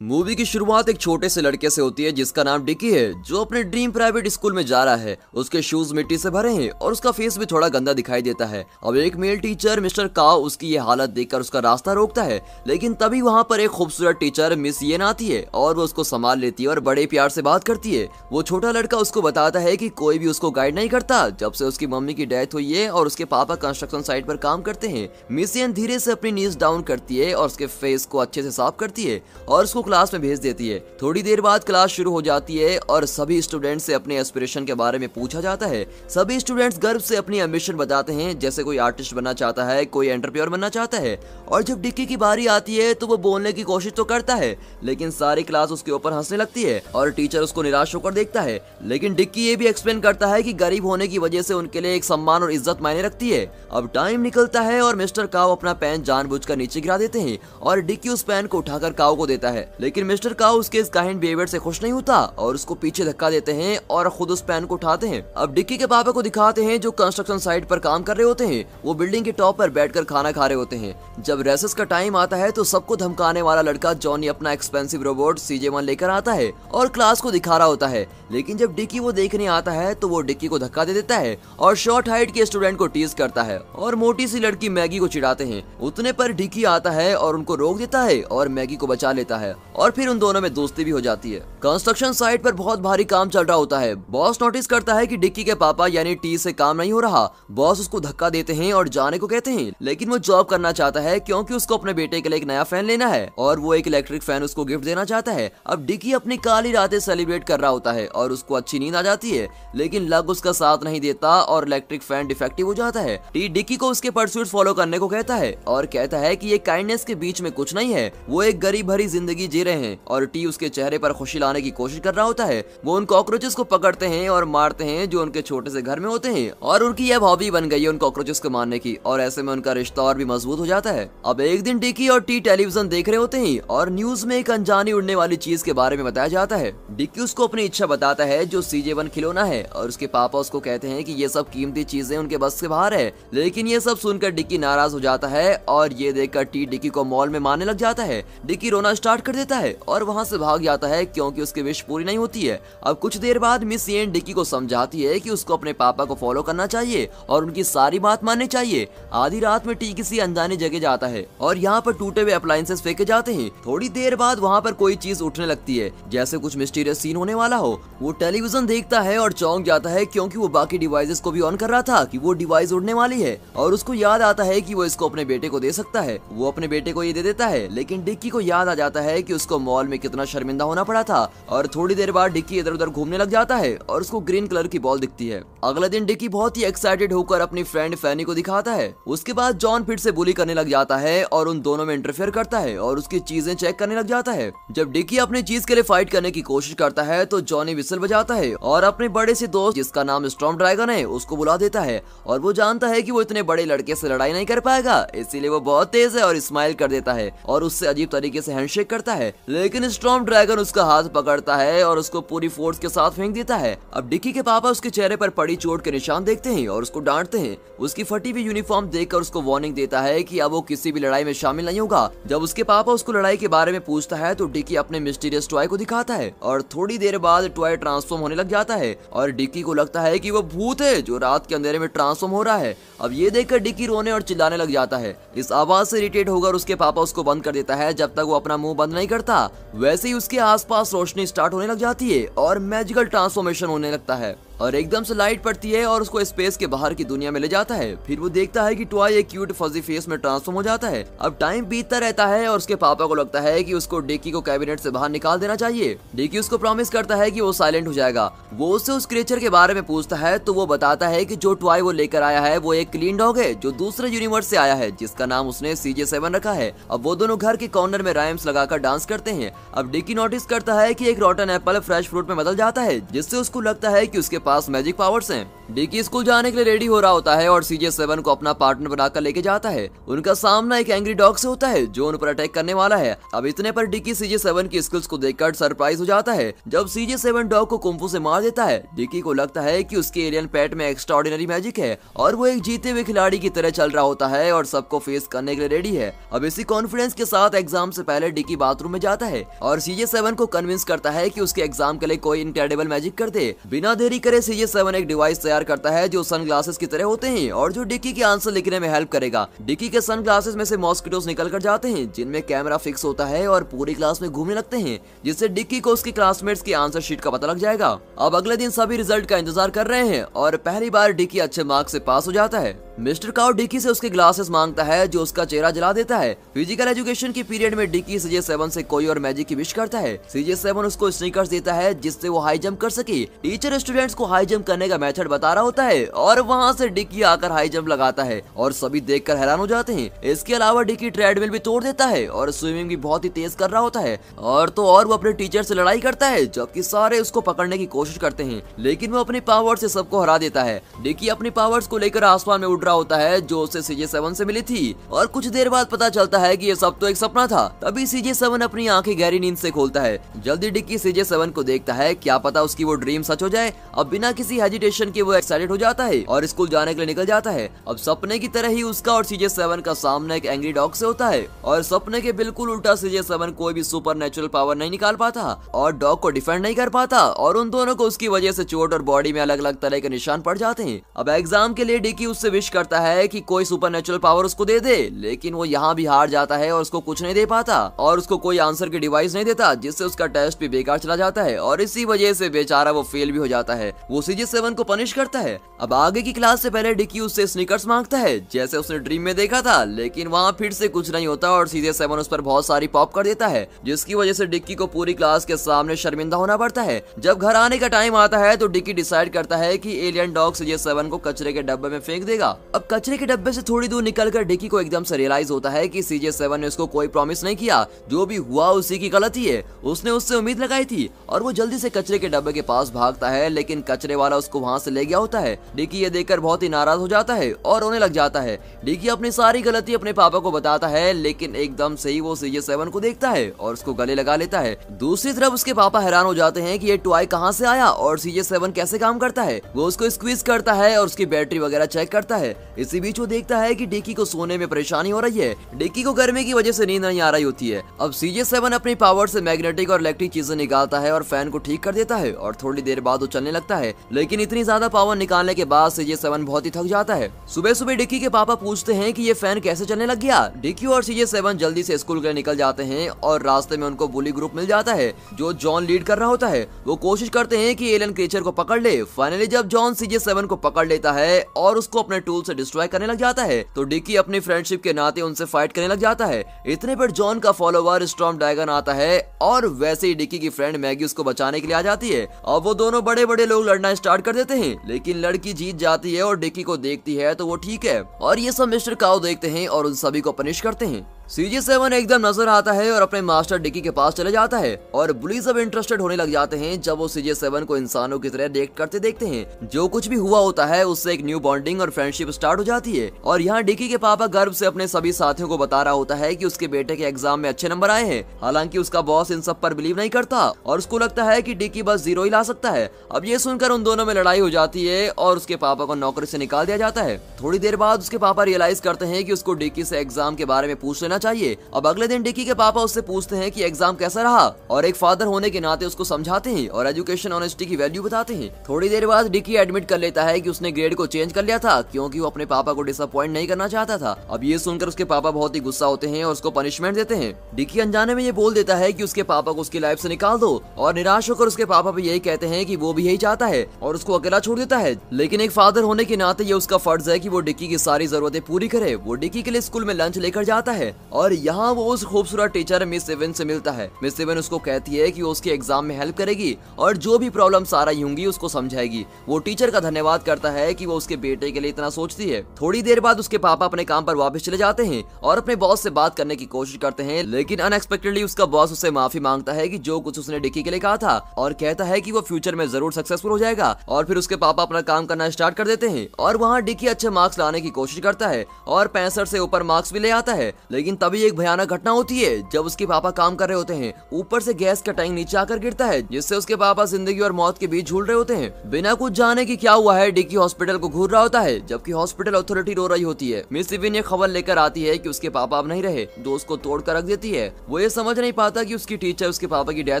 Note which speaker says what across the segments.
Speaker 1: Movie की शुरुआत एक छोटे से लड़के से होती है जिसका नाम डिकी है, जो अपने ड्रीम प्राइवेट स्कूल में जा रहा है। उसके शूज मिट्टी से भरे हैं और उसका फेस भी थोड़ा गंदा दिखाई देता है। अब एक मेल टीचर मिस्टर काओ उसकी ये हालत देखकर उसका रास्ता रोकता है, लेकिन तभी वहाँ पर एक खूबसूरत टीचर मिस येन आती है और वो उसको संभाल लेती है और बड़े प्यार से बात करती है। वो छोटा लड़का उसको बताता है कि कोई भी उसको गाइड नहीं करता जब से उसकी मम्मी की डेथ हुई है और उसके पापा कंस्ट्रक्शन साइट पर काम करते हैं। मिस येन धीरे से अपनी नीज डाउन करती है और उसके फेस को अच्छे से साफ करती है और उसको क्लास में भेज देती है। थोड़ी देर बाद क्लास शुरू हो जाती है और सभी स्टूडेंट्स से अपने एस्पिरेशन के बारे में पूछा जाता है। सभी स्टूडेंट्स गर्व से अपनी एम्बिशन बताते हैं, जैसे कोई आर्टिस्ट बनना चाहता है, कोई एंटरप्रेन्योर बनना चाहता है। और जब डिक्की की बारी आती है तो वो बोलने की कोशिश तो करता है, लेकिन सारी क्लास उसके ऊपर हंसने लगती है और टीचर उसको निराश होकर देखता है। लेकिन डिक्की ये भी एक्सप्लेन करता है कि गरीब होने की वजह से उनके लिए एक सम्मान और इज्जत मायने रखती है। अब टाइम निकलता है और मिस्टर काओ अपना पेन जानबूझकर नीचे गिरा देते हैं और डिक्की उस पेन को उठाकर काओ को देता है, लेकिन मिस्टर काओ उसके इस काइंड बिहेवियर से खुश नहीं होता और उसको पीछे धक्का देते हैं और खुद उस पेन को उठाते हैं। अब डिक्की के पापा को दिखाते हैं जो कंस्ट्रक्शन साइट पर काम कर रहे होते हैं। वो बिल्डिंग के टॉप पर बैठकर खाना खा रहे होते हैं। जब रेसेस का टाइम आता है तो सबको धमकाने वाला लड़का जॉनी अपना एक्सपेंसिव रोबोट CJ-1 लेकर आता है और क्लास को दिखा रहा होता है, लेकिन जब डिक्की वो देखने आता है तो वो डिक्की को धक्का दे देता है और शॉर्ट हाइट के स्टूडेंट को टीज करता है और मोटी सी लड़की मैगी को चिढ़ाते हैं। उतने पर डिक्की आता है और उनको रोक देता है और मैगी को बचा लेता है और फिर उन दोनों में दोस्ती भी हो जाती है। कंस्ट्रक्शन साइट पर बहुत भारी काम चल रहा होता है। बॉस नोटिस करता है कि डिक्की के पापा यानी टी से काम नहीं हो रहा। बॉस उसको धक्का देते हैं और जाने को कहते हैं, लेकिन वो जॉब करना चाहता है क्योंकि उसको अपने बेटे के लिए एक नया फैन लेना है और वो एक इलेक्ट्रिक फैन उसको गिफ्ट देना चाहता है। अब डिक्की अपनी काली रातें सेलिब्रेट कर रहा होता है और उसको अच्छी नींद आ जाती है, लेकिन लक उसका साथ नहीं देता और इलेक्ट्रिक फैन डिफेक्टिव हो जाता है। टी डिक्की को उसके परस्यूट फॉलो करने को कहता है और कहता है कि ये काइंडनेस के बीच में कुछ नहीं है। वो एक गरीब भरी जिंदगी जी रहे हैं और टी उसके चेहरे पर खुशी लाने की कोशिश कर रहा होता है। वो उन कॉकरोचेस को पकड़ते हैं और मारते हैं जो उनके छोटे से घर में होते हैं और उनकी यह हॉबी बन गई है उन कॉकरोचेस को मारने की, और ऐसे में उनका रिश्ता और भी मजबूत हो जाता है। अब एक दिन डिक्की और टी टेलीविजन देख रहे होते हैं और न्यूज में एक अनजानी उड़ने वाली चीज के बारे में बताया जाता है। डिक्की उसको अपनी इच्छा बताता है जो CJ-1 खिलौना है और उसके पापा उसको कहते हैं कि ये सब कीमती चीजें उनके बस से बाहर है, लेकिन ये सब सुनकर डिक्की नाराज हो जाता है और ये देखकर टी डिक्की को मॉल में मारने लग जाता है। डिक्की रोना स्टार्ट कर देता है और वहाँ से भाग जाता है क्योंकि उसकी विश पूरी नहीं होती है। अब कुछ देर बाद मिस येन डिक्की को समझाती है कि उसको अपने पापा को फॉलो करना चाहिए और उनकी सारी बात माननी चाहिए। आधी रात में टी किसी अनजानी जगह जाता है और यहाँ पर टूटे हुए अप्लायंसेस फेंके जाते हैं। थोड़ी देर बाद वहाँ पर कोई चीज उठने लगती है, जैसे कुछ मिस्टीरियस सीन होने वाला हो। वो टेलीविजन देखता है और चौंक जाता है क्योंकि वो बाकी डिवाइसेस को भी ऑन कर रहा था कि वो डिवाइस उड़ने वाली है और उसको याद आता है कि वो इसको अपने बेटे को दे सकता है। वो अपने बेटे को ये दे देता है, लेकिन डिक्की को याद आ जाता है कि उसको मॉल में कितना शर्मिंदा होना पड़ा था। और थोड़ी देर बाद डिक्की इधर उधर घूमने लग जाता है और उसको ग्रीन कलर की बॉल दिखती है। अगले दिन डिक्की बहुत ही एक्साइटेड होकर अपनी फ्रेंड फैनी को दिखाता है। उसके बाद जॉन फिर से बुली करने लग जाता है और उन दोनों में इंटरफेयर करता है और उसकी चीजें चेक करने लग जाता है। जब डिक्की अपनी चीज के लिए फाइट करने की कोशिश करता है तो जॉनी विसल बजाता है और अपने बड़े से दोस्त जिसका नाम स्टॉर्म ड्रैगन है उसको बुला देता है और वो जानता है कि वो इतने बड़े लड़के से लड़ाई नहीं कर पाएगा, इसीलिए वो बहुत तेज है और स्माइल कर देता है और उससे अजीब तरीके से हैंडशेक करता है। लेकिन स्टॉर्म ड्रैगन उसका हाथ पकड़ता है और उसको पूरी फोर्स के साथ फेंक देता है। अब डिक्की के पापा उसके चेहरे पर पड़ी चोट के निशान देखते हैं और उसको डांटते हैं। उसकी फटी हुई यूनिफॉर्म देखकर उसको वार्निंग देता है कि अब वो किसी भी लड़ाई में शामिल नहीं होगा। जब उसके पापा उसको लड़ाई के बारे में पूछता है तो डिक्की अपने मिस्टीरियस टॉय को दिखाता है और थोड़ी देर बाद टॉय ट्रांसफॉर्म होने लग जाता है और डिक्की को लगता है कि वो भूत है जो रात के अंधेरे में ट्रांसफॉर्म हो रहा है। अब ये देखकर डिक्की रोने और चिल्लाने लग जाता है। इस आवाज से इरिटेट होकर उसके पापा उसको बंद कर देता है। जब तक वो अपना मुंह बंद नहीं करता, वैसे ही उसके आसपास रोशनी स्टार्ट होने लग जाती है और मैजिकल ट्रांसफॉर्मेशन होने लगता है और एकदम से लाइट पड़ती है और उसको स्पेस के बाहर की दुनिया में ले जाता है। फिर वो देखता है कि टॉय एक क्यूट फजी फेस में ट्रांसफॉर्म हो जाता है। अब टाइम बीतता रहता है और उसके पापा को लगता है कि उसको डिक्की को कैबिनेट से बाहर निकाल देना चाहिए। डिक्की उसको प्रॉमिस करता है कि वो साइलेंट हो जाएगा। वो उससे उस क्रिएचर के बारे में पूछता है तो वो बताता है कि जो टॉय वो लेकर आया है वो एक क्लीन डॉग है जो दूसरे यूनिवर्स से आया है, जिसका नाम उसने CJ-7 रखा है। अब वो दोनों घर के कॉर्नर में राइम्स लगाकर डांस करते हैं। अब डिक्की नोटिस करता है कि एक रॉटन एप्पल फ्रेश फ्रूट में बदल जाता है, जिससे उसको लगता है कि उसके पास मैजिक पावर्स हैं। डिकी स्कूल जाने के लिए रेडी हो रहा होता है और CJ7 को अपना पार्टनर बनाकर लेके जाता है। उनका सामना एक एंग्री डॉग से होता है जो उन पर अटैक करने वाला है। अब इतने पर डिकी CJ7 की स्किल्स को देखकर सरप्राइज हो जाता है। जब CJ7 डॉग को कुंफू से मार देता है, डिकी को लगता है कि उसके एलियन पेट में एक्स्ट्राऑर्डिनरी मैजिक है और वो एक जीते हुए खिलाड़ी की तरह चल रहा होता है और सबको फेस करने के लिए रेडी है। अब इसी कॉन्फिडेंस के साथ एग्जाम से पहले डिकी बाथरूम में जाता है और CJ7 को कन्विंस करता है कि उसके एग्जाम के लिए कोई इनक्रेडिबल मैजिक कर दे। बिना देरी करे CJ7 एक डिवाइस तैयार करता है जो सनग्लासेस की तरह होते हैं और जो डिकी के आंसर लिखने में हेल्प करेगा। डिकी के सनग्लासेस में से मॉस्किटोस निकल कर जाते हैं जिनमें कैमरा फिक्स होता है और पूरी क्लास में घूमने लगते हैं, जिससे डिकी को उसके क्लासमेट्स की आंसर शीट का पता लग जाएगा। अब अगले दिन सभी रिजल्ट का इंतजार कर रहे हैं और पहली बार डिकी अच्छे मार्क्स से पास हो जाता है। मिस्टर काउ डिकी से उसके ग्लासेस मांगता है जो उसका चेहरा जला देता है। फिजिकल एजुकेशन के पीरियड में डिकी CJ7 से कोई और मैजिक की विश करता है। CJ7 उसको स्नीकर्स देता है जिससे वो हाई जंप कर सके। टीचर स्टूडेंट्स को हाई जंप करने का मेथड बता रहा होता है और वहाँ से डिकी आकर हाई जंप लगाता है और सभी देखकर हैरान हो जाते हैं। इसके अलावा डिकी ट्रेडमिल भी तोड़ देता है और स्विमिंग भी बहुत ही तेज कर रहा होता है और वो अपने टीचर से लड़ाई करता है, जबकि सारे उसको पकड़ने की कोशिश करते हैं, लेकिन वो अपनी पावर से सबको हरा देता है। डिकी अपनी पावर्स को लेकर आसमान में उड़ रहा होता है जो उसे CJ7 से मिली थी और कुछ देर बाद पता चलता है कि ये सब तो एक सपना था। तभी CJ7 अपनी आंखें गहरी नींद से खोलता है। जल्दी डिकी CJ7 को देखता है, क्या पता उसकी वो ड्रीम सच हो जाए। अब बिना किसी हेजिटेशन के वो एक्साइटेड हो जाता है और स्कूल जाने के लिए निकल जाता है। अब सपने की तरह ही उसका और CJ7 का सामना एक एंग्री डॉग से होता है और सपने के बिल्कुल उल्टा CJ7 कोई भी सुपर नेचुरल पावर नहीं निकाल पाता और डॉग को डिफेंड नहीं कर पाता और उन दोनों को उसकी वजह से चोट और बॉडी में अलग अलग तरह के निशान पड़ जाते हैं। अब एग्जाम के लिए डिकी उससे विश करता है कि कोई सुपर नेचुरल पावर उसको दे दे, लेकिन वो यहाँ भी हार जाता है और उसको कुछ नहीं दे पाता और उसको कोई आंसर की डिवाइस नहीं देता, जिससे उसका टेस्ट भी बेकार चला जाता है और इसी वजह से बेचारा वो फेल भी हो जाता है। वो CJ7 को पनिश करता है। अब आगे की क्लास से पहले डिकी उससे स्नीकर्स मांगता है जैसे उसने ड्रीम में देखा था, लेकिन वहाँ फिर से कुछ नहीं होता और CJ7 उस पर बहुत सारी पॉप कर देता है, जिसकी वजह से डिक्की को पूरी क्लास के सामने शर्मिंदा होना पड़ता है। जब घर आने का टाइम आता है तो डिक्की डिसाइड करता है कि एलियन डॉग CJ7 को कचरे के डब्बे में फेंक देगा। अब कचरे के डब्बे से थोड़ी दूर निकलकर डिक्की को एकदम से रियलाइज होता है कि CJ7 ने उसको कोई प्रॉमिस नहीं किया, जो भी हुआ उसी की गलती है, उसने उससे उम्मीद लगाई थी और वो जल्दी से कचरे के डब्बे के पास भागता है, लेकिन कचरे वाला उसको वहाँ से ले गया होता है। डिक्की ये देखकर बहुत ही नाराज हो जाता है और रोने लग जाता है। डिक्की अपनी सारी गलती अपने पापा को बताता है, लेकिन एकदम से ही वो CJ7 को देखता है और उसको गले लगा लेता है। दूसरी तरफ उसके पापा हैरान हो जाते हैं कि ये टॉय कहाँ से आया और CJ7 कैसे काम करता है। वो उसको स्क्वीज करता है और उसकी बैटरी वगैरह चेक करता है। इसी बीच वो देखता है कि डिक्की को सोने में परेशानी हो रही है। डिक्की को गर्मी की वजह से नींद नहीं आ रही होती है। अब CJ7 अपनी पावर से मैग्नेटिक और इलेक्ट्रिक चीजें निकालता है और फैन को ठीक कर देता है और थोड़ी देर बाद वो चलने लगता है, लेकिन इतनी ज्यादा पावर निकालने के बाद CJ7 बहुत ही थक जाता है। सुबह सुबह डिक्की के पापा पूछते हैं कि ये फैन कैसे चलने लग गया। डिक्की और CJ7 जल्दी से स्कूल के लिए निकल जाते हैं और रास्ते में उनको बुली ग्रुप मिल जाता है जो जॉन लीड कर रहा होता है। वो कोशिश करते हैं कि एलियन क्रीचर को पकड़ ले। फाइनली जब जॉन CJ7 को पकड़ लेता है और उसको अपने टूल से डिस्ट्रॉय करने लग जाता है, तो डिक्की अपनी फ्रेंडशिप के नाते उनसे फाइट करने लग जाता है। इतने पर जॉन का फॉलोवर स्टॉर्म ड्रैगन आता है और वैसे ही डिक्की की फ्रेंड मैगी उसको बचाने के लिए आ जाती है। अब वो दोनों बड़े बड़े लोग लड़ना स्टार्ट कर देते हैं, लेकिन लड़की जीत जाती है और डिक्की को देखती है तो वो ठीक है और ये सब मिस्टर काउ देखते हैं और उन सभी को पनिश करते हैं। CJ7 एकदम नजर आता है और अपने मास्टर डिक्की के पास चले जाता है और बुली सब इंटरेस्टेड होने लग जाते हैं जब वो CJ7 को इंसानों की तरह रिएक्ट करते देखते हैं। जो कुछ भी हुआ होता है उससे एक न्यू बॉन्डिंग और फ्रेंडशिप स्टार्ट हो जाती है और यहाँ डिक्की के पापा गर्व से अपने सभी साथियों को बता रहा होता है कि उसके बेटे के एग्जाम में अच्छे नंबर आए हैं। हालांकि उसका बॉस इन सब पर बिलीव नहीं करता और उसको लगता है कि डिक्की बस 0 ही ला सकता है। अब ये सुनकर उन दोनों में लड़ाई हो जाती है और उसके पापा को नौकरी से निकाल दिया जाता है। थोड़ी देर बाद उसके पापा रियलाइज करते हैं कि उसको डिक्की से एग्जाम के बारे में पूछ लेना चाहिए। अब अगले दिन डिक्की के पापा उससे पूछते हैं कि एग्जाम कैसा रहा और एक फादर होने के नाते उसको समझाते हैं और एजुकेशन ऑनेस्टी की वैल्यू बताते हैं। थोड़ी देर बाद डिक्की एडमिट कर लेता है कि उसने ग्रेड को चेंज कर लिया था क्योंकि वो अपने पापा को डिसअपॉइंट नहीं करना चाहता था। अब ये सुनकर उसके पापा बहुत ही गुस्सा होते हैं और उसको पनिशमेंट देते हैं। डिक्की अनजाने में ये बोल देता है कि उसके पापा को उसकी लाइफ से निकाल दो और निराश होकर उसके पापा भी यही कहते हैं कि वो भी यही चाहता है और उसको अकेला छोड़ देता है। लेकिन एक फादर होने के नाते ये उसका फर्ज है कि वो डिक्की की सारी जरूरतें पूरी करे। वो डिक्की के लिए स्कूल में लंच लेकर जाता है और यहाँ वो उस खूबसूरत टीचर मिस इवन से मिलता है। मिस इवन उसको कहती है कि वो उसके एग्जाम में हेल्प करेगी और जो भी प्रॉब्लम्स आ रही होंगी उसको समझाएगी। वो टीचर का धन्यवाद करता है कि वो उसके बेटे के लिए इतना सोचती है। थोड़ी देर बाद उसके पापा अपने काम पर वापस चले जाते हैं और अपने बॉस से बात करने की कोशिश करते हैं, लेकिन अनएक्सपेक्टेडली उसका बॉस उससे माफी मांगता है कि जो कुछ उसने डिक्की के लिए कहा था, और कहता है कि वो फ्यूचर में जरूर सक्सेसफुल हो जाएगा। और फिर उसके पापा अपना काम करना स्टार्ट कर देते हैं और वहाँ डिक्की अच्छे मार्क्स लाने की कोशिश करता है और 65 से ऊपर मार्क्स भी ले आता है। लेकिन तभी एक भयानक घटना होती है। जब उसके पापा काम कर रहे होते हैं, ऊपर से गैस का टैंक नीचे आकर गिरता है, जिससे उसके पापा जिंदगी और मौत के बीच झूल रहे होते हैं। बिना कुछ जाने की क्या हुआ है, डिक्की हॉस्पिटल को घूर रहा होता है, जबकि हॉस्पिटल अथॉरिटी रो रही होती है। मिस इवन ये खबर लेकर आती है कि उसके पापा अब नहीं रहे, दोस्त को तोड़ कर रख देती है। वो ये समझ नहीं पाता कि उसकी टीचर उसके पापा की डेथ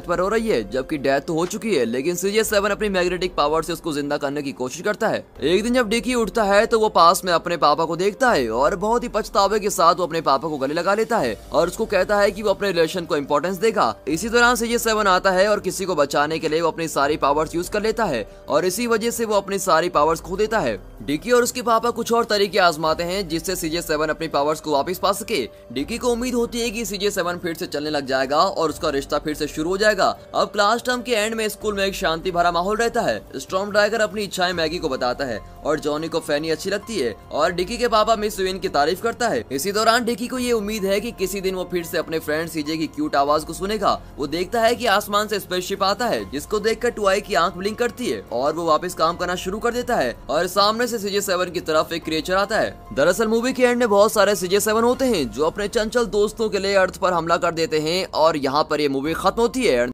Speaker 1: पर रो रही है, जबकि डेथ तो हो चुकी है। लेकिन CJ7 अपनी मैग्नेटिक पावर से उसको जिंदा करने की कोशिश करता है। एक दिन जब डिक्की उठता है तो वो पास में अपने पापा को देखता है और बहुत ही पछतावे के साथ वो अपने पापा को गले लगा लेता है और उसको कहता है कि वो अपने रिलेशन को इंपॉर्टेंस देगा। इसी दौरान CJ7 आता है और किसी को बचाने के लिए वो अपनी सारी पावर्स यूज कर लेता है और इसी वजह से वो अपनी सारी पावर्स खो देता है। डिक्की और उसके पापा कुछ और तरीके आजमाते हैं जिससे CJ7 अपनी पावर्स को वापस पा सके। डिक्की को उम्मीद होती है कि CJ7 फिर से चलने लग जाएगा और उसका रिश्ता फिर से शुरू हो जाएगा। अब क्लास टर्म के एंड में स्कूल में एक शांति भरा माहौल रहता है। स्टॉर्म ड्रैगर अपनी इच्छाएं मैगी को बताता है और जॉनी को फैनी अच्छी लगती है और डिक्की के पापा मिस इवन की तारीफ करता है। इसी दौरान डिक्की को ये उम्मीद है कि किसी दिन वो फिर से अपने फ्रेंड CJ की क्यूट आवाज को सुनेगा। वो देखता है कि आसमान से स्पेसशिप आता है, जिसको देखकर टुआई की आंख ब्लिंक करती है और वो वापस काम करना शुरू कर देता है और सामने से CJ7 की तरफ एक क्रिएचर आता है। दरअसल मूवी के एंड में बहुत सारे CJ7 होते हैं जो अपने चंचल दोस्तों के लिए अर्थ पर हमला कर देते हैं और यहाँ पर ये मूवी खत्म होती है।